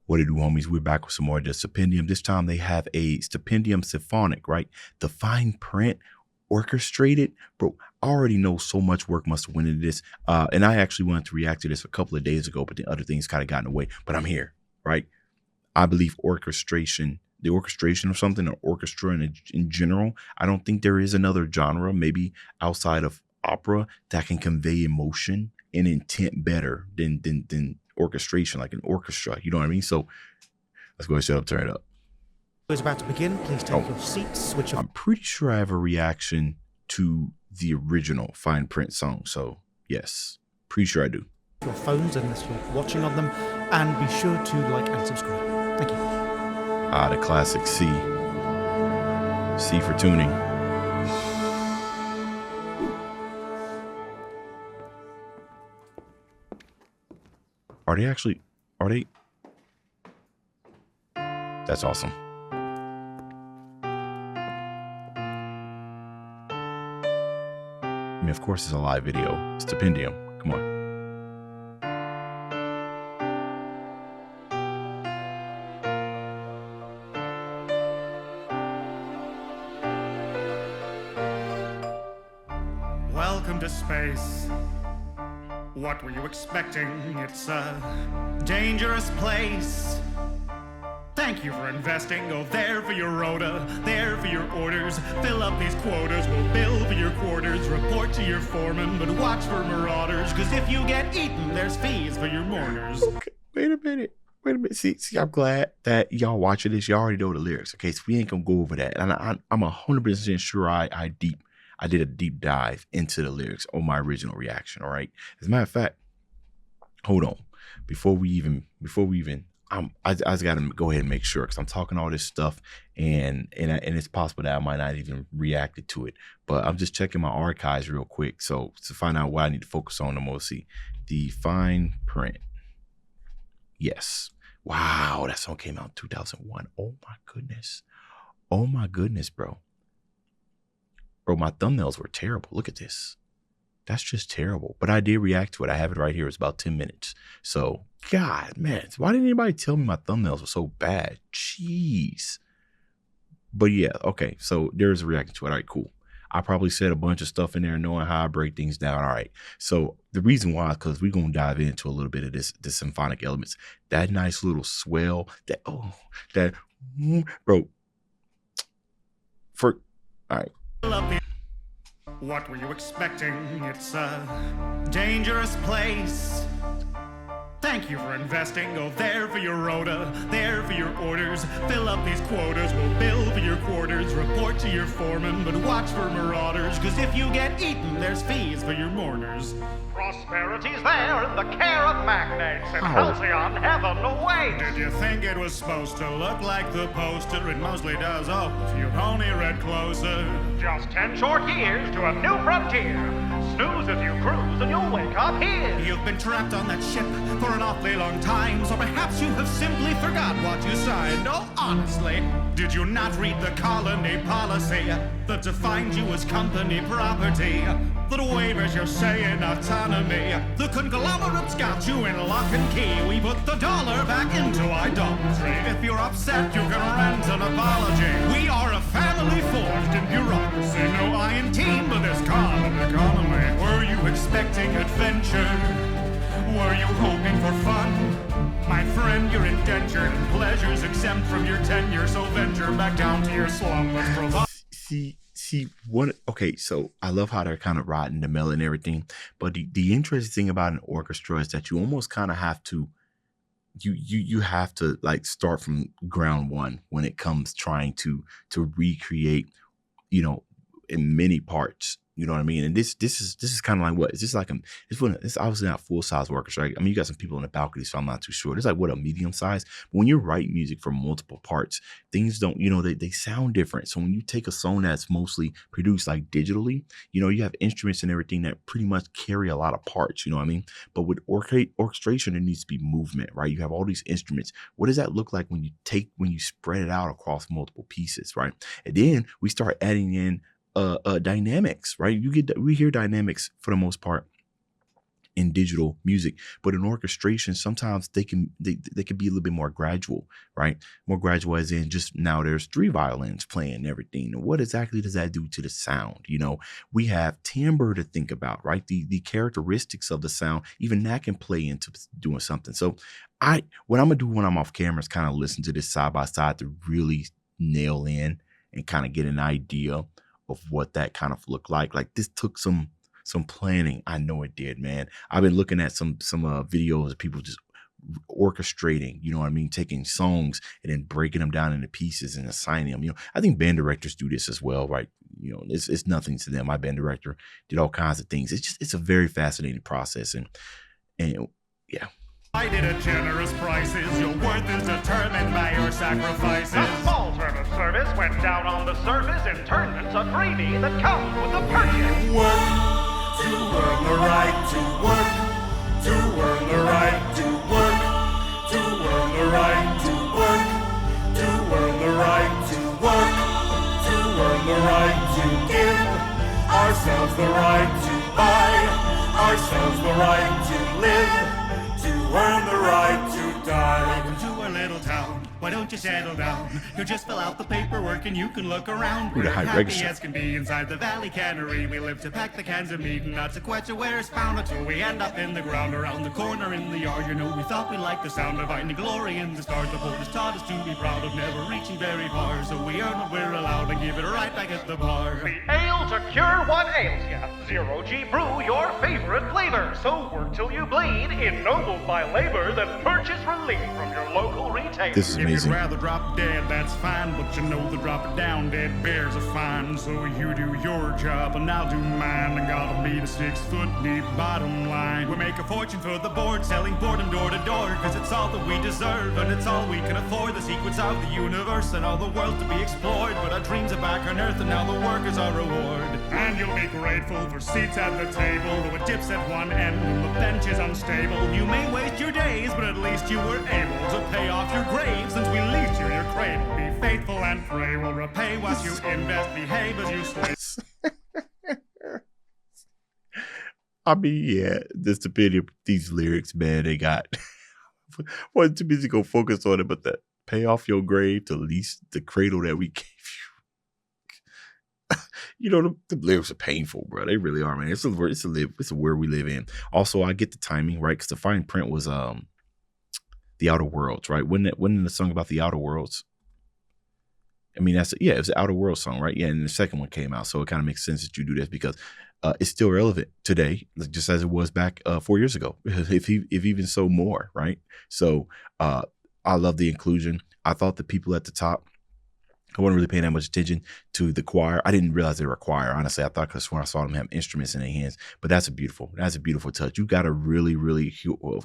What it do, homies? We're back with some more of the Stipendium. This time they have a Stipendium Symphonic, right? The fine print, orchestrated. Bro, I already know so much work must have went into this. And I actually wanted to react to this a couple of days ago, but the other things kind of got in the way. But I'm here, right? I believe orchestration, the orchestration of something, or orchestra in general, I don't think there is another genre, maybe outside of opera, that can convey emotion and intent better than orchestration, like an orchestra. You know what I mean? So let's go ahead and shut up, turn it up. Is about to begin. Please take your seats. Switch I'm pretty sure I have a reaction to the original fine print song. So yes, pretty sure I do. Your phones unless you're watching on them, and be sure to like and subscribe. Thank you. The classic C. C for tuning. Are they? That's awesome. I mean, of course, it's a live video. Stipendium. Come on. Welcome to space. What were you expecting? It's a dangerous place. Thank you for investing. Go there for your rota, there for your orders. Fill up these quotas, we'll bill for your quarters. Report to your foreman, but watch for marauders. Cause if you get eaten, there's fees for your mourners. Okay, wait a minute. See, I'm glad that y'all watching this. Y'all already know the lyrics. Okay, so we ain't gonna go over that. And I'm 100% sure I did a deep dive into the lyrics on my original reaction. All right. As a matter of fact, hold on. Before we even, I just got to go ahead and make sure, because I'm talking all this stuff and it's possible that I might not even reacted to it. But I'm just checking my archives real quick. So to find out what I need to focus on the most. See, the fine print. Yes. Wow. That song came out in 2001. Oh my goodness. Oh my goodness, bro. Bro, my thumbnails were terrible. Look at this. That's just terrible. But I did react to it. I have it right here. It's about 10 minutes. So, God, man, why didn't anybody tell me my thumbnails were so bad? Jeez. But yeah, okay. So there's a reaction to it. All right, cool. I probably said a bunch of stuff in there knowing how I break things down. All right. So the reason why is because we're going to dive into a little bit of the symphonic elements. That nice little swell. Bro. All right. What were you expecting? It's a dangerous place. Thank you for investing. Go there for your rota, there for your orders. Fill up these quotas, we'll bill for your quarters. Report to your foreman, but watch for marauders. Cause if you get eaten, there's fees for your mourners. Prosperity's there in the care of magnates and halcyon heaven away. Did you think it was supposed to look like the poster? It mostly does. Oh, if you only read closer. Just 10 short years to a new frontier. Snooze if you cruise and you'll wake up here. You've been trapped on that ship for an awfully long time, so perhaps you have simply forgot what you signed. No, honestly, did you not read the colony policy that defined you as company property? That waivers your say in autonomy. The conglomerate's got you in lock and key. We put the dollar back into idolatry. If you're upset, you can rent an apology. We are a family forged in bureaucracy. No I in team, but there's common economy. Were you expecting adventure? Were you hoping for fun? My friend, you're indentured and pleasure's exempt from your tenure, so venture back down to your slum. Let's provide. See what? Okay, so I love how they're kind of riding the melody and everything, but the interesting thing about an orchestra is that you almost kind of have to, you have to like start from ground one when it comes trying to recreate, you know, in many parts. You know what I mean? And this is kind of like what? Is this like it's obviously not full size orchestra, right? I mean, you got some people in the balcony, so I'm not too sure. It's like what, a medium size? But when you write music for multiple parts, things don't, you know, they sound different. So when you take a song that's mostly produced like digitally, you know, you have instruments and everything that pretty much carry a lot of parts, you know what I mean? But with orchestration, there needs to be movement, right? You have all these instruments. What does that look like when you spread it out across multiple pieces, right? And then we start adding in dynamics, right? We hear dynamics for the most part in digital music. But in orchestration, sometimes they can be a little bit more gradual, right? More gradual as in just now there's 3 violins playing everything. And what exactly does that do to the sound? We have timbre to think about, right? The characteristics of the sound, even that can play into doing something. So what I'm gonna do when I'm off camera is kind of listen to this side by side to really nail in and kind of get an idea of what that kind of looked like. Like this took some planning. I know it did, man. I've been looking at some videos of people just orchestrating, you know what I mean, taking songs and then breaking them down into pieces and assigning them. I think band directors do this as well, right? It's nothing to them. My band director did all kinds of things. It's a very fascinating process, and yeah. I did at generous prices. Your worth is determined by your sacrifices. A small term of service went down on the surface and turned into a freebie that comes with the purchase. Work to earn the right to work. To earn the right to work. To earn the right to work. To earn the right to work. To earn the right to give ourselves the right to buy ourselves the right to live. To earn the right to die. Welcome to our little town. Why don't you settle down? You just fill out the paperwork and you can look around. Ooh, the We're high happy register. as can be inside the Valley Cannery. We live to pack the cans of meat and not to quench where it's found until we end up in the ground around the corner in the yard. We thought we liked the sound of finding glory in the stars. The Lord has taught us to be proud of never reaching very far. So we earn what we're allowed and give it right back at the bar. The ale to cure what ails ya. Zero G brew your favorite flavor. So work till you bleed, ennobled by labor, then purchase relief from your local retailer. This is If you'd amazing. rather drop dead, that's fine, but the drop it down dead bears are fine. So you do your job and I'll do mine. I gotta meet a 6 foot deep bottom line. We make a fortune for the board, selling boredom door to door, cause it's all that we deserve and it's all we can afford. The secrets of the universe and all the world to be explored, but our dreams are back on earth and now the work is our reward. And you'll be grateful for seats at the table, though it dips at one end and the bench is unstable. You may waste your days, but at least you were able to pay off your grave since we leased you your cradle. Be faithful and pray will repay what you invest. Behave as you slave. I mean, yeah, this opinion, these lyrics, man, they got wasn't too busy to go focus on it, but that pay off your grave to lease the cradle that we gave you. The lyrics are painful, bro. They really are, man. It's a world we live in. Also, I get the timing right because the fine print was the Outer Worlds, right? Wasn't the song about the Outer Worlds? I mean, it was the Outer Worlds song, right? Yeah, and the second one came out, so it kind of makes sense that you do this because it's still relevant today, just as it was back 4 years ago, if even so more, right? So I love the inclusion. I thought the people at the top, I wasn't really paying that much attention to the choir. I didn't realize they were a choir. Honestly, I thought because when I saw them have instruments in their hands, but that's a beautiful touch. You got a really, really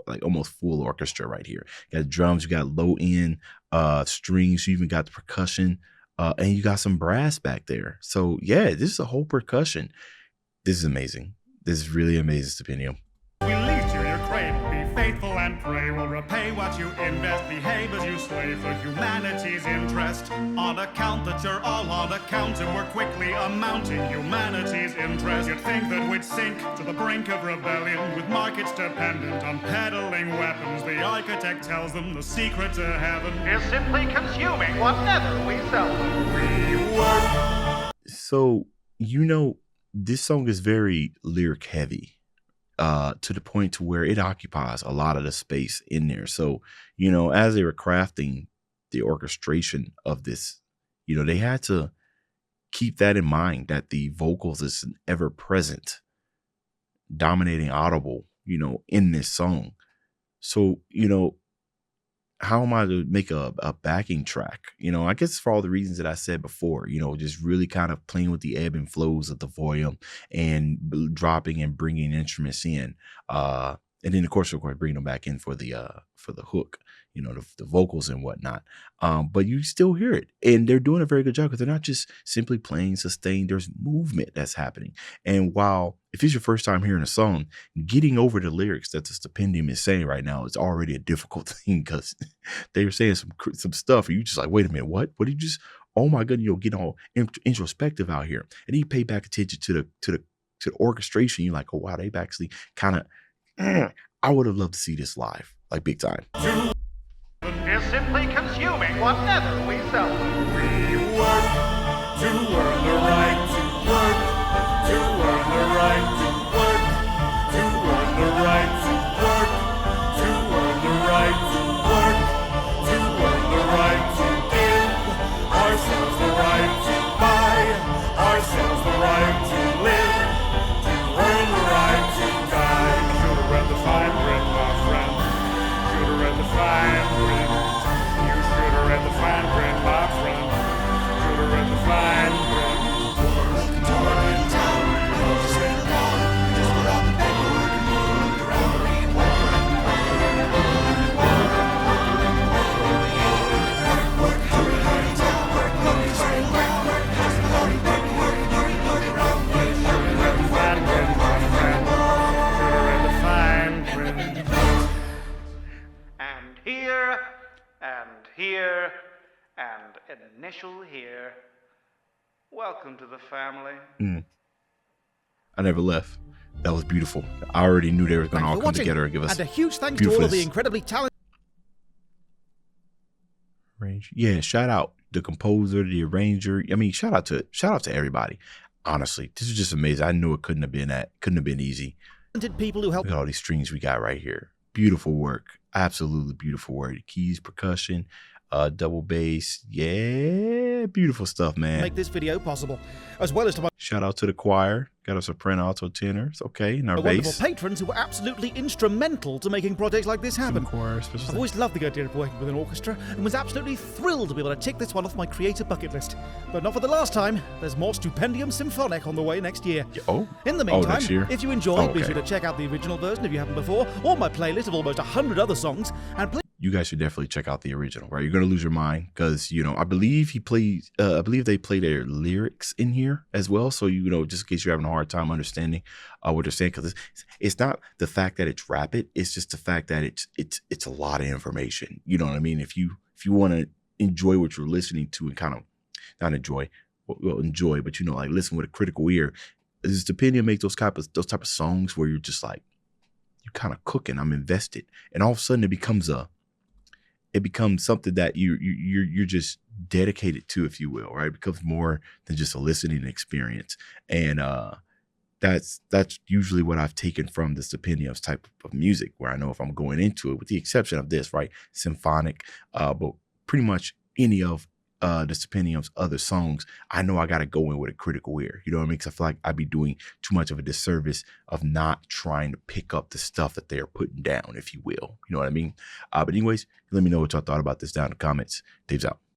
like almost full orchestra right here. You got drums, you got low end strings, you even got the percussion, and you got some brass back there. So yeah, this is a whole percussion. This is amazing. This is really amazing, Stipendium. We leased you your cradle. Be faithful and pray will repay what you invest. Behave as you slave for humanity's interest. On account that you're all on account and we're quickly amounting humanity's interest. You'd think that we'd sink to the brink of rebellion with markets dependent on peddling weapons. The architect tells them the secret to heaven Is simply consuming whatever we sell them. we work. So, this song is very lyric heavy, to the point to where it occupies a lot of the space in there. So, as they were crafting the orchestration of this, they had to keep that in mind, that the vocals is an ever present, dominating audible, in this song. So, how am I to make a backing track? I guess for all the reasons that I said before, just really kind of playing with the ebb and flows of the volume and dropping and bringing instruments in. And then of course, bringing them back in for the hook, the vocals and whatnot. But you still hear it, and they're doing a very good job because they're not just simply playing sustained. There's movement that's happening. And while if it's your first time hearing a song, getting over the lyrics that the Stipendium is saying right now is already a difficult thing because they're saying some stuff, and you just like, wait a minute, what? What did you just? Oh my goodness, get all introspective out here, and then you pay back attention to the orchestration. You're like, oh wow, they've actually kind of I would have loved to see this live, like big time. Is simply consuming whatever we sell. We work to earn the right to work, to earn the right to work, to earn the right to work, to earn the right to work, to earn the right to give ourselves the right to buy, ourselves the right to live, to earn the right to die. Should have read the fine print, my friend. Should have read the fine print. You should have read the fine print, my friend. Should have read the fine print. And here, and here, and initial here. Welcome to the family. I never left. That was beautiful. I already knew they were going to all for come watching, together and give us and a huge thanks to all of the incredibly talented range. Yeah, shout out the composer, the arranger. I mean, shout out to everybody. Honestly, this is just amazing. I knew it couldn't have been easy. people who helped Look at all these strings we got right here. Beautiful work. Absolutely beautiful work. The keys, percussion, double bass. Yeah, beautiful stuff, man. make this video possible, as well as to my Shout out to the choir. Got a soprano, alto, tenors. Okay, and our wonderful bass. patrons who were absolutely instrumental to making projects like this happen. Choir, special I've always loved the idea of working with an orchestra and was absolutely thrilled to be able to tick this one off my creator bucket list. But not for the last time. There's more Stupendium Symphonic on the way next year. Oh, In the oh, meantime, next year? if you enjoyed, be Okay. sure to check out the original version if you haven't before, or my playlist of almost 100 other songs, and please You guys should definitely check out the original, right? You're gonna lose your mind because I believe I believe they play their lyrics in here as well. So just in case you're having a hard time understanding what they're saying, because it's not the fact that it's rapid, it's just the fact that it's a lot of information. You know what I mean? If you want to enjoy what you're listening to and kind of not enjoy, but like listen with a critical ear, is Stipendium make those type of songs where you're just like you're kind of cooking. I'm invested, and all of a sudden it becomes something that you're just dedicated to, if you will, right? It becomes more than just a listening experience. And that's usually what I've taken from the Stipendiums type of music, where I know if I'm going into it, with the exception of this, right? Symphonic, but pretty much any of the Stipendium's other songs, I know I got to go in with a critical ear. You know what I mean? Because I feel like I'd be doing too much of a disservice of not trying to pick up the stuff that they're putting down, if you will. You know what I mean? But anyways, let me know what y'all thought about this down in the comments. Dave's out.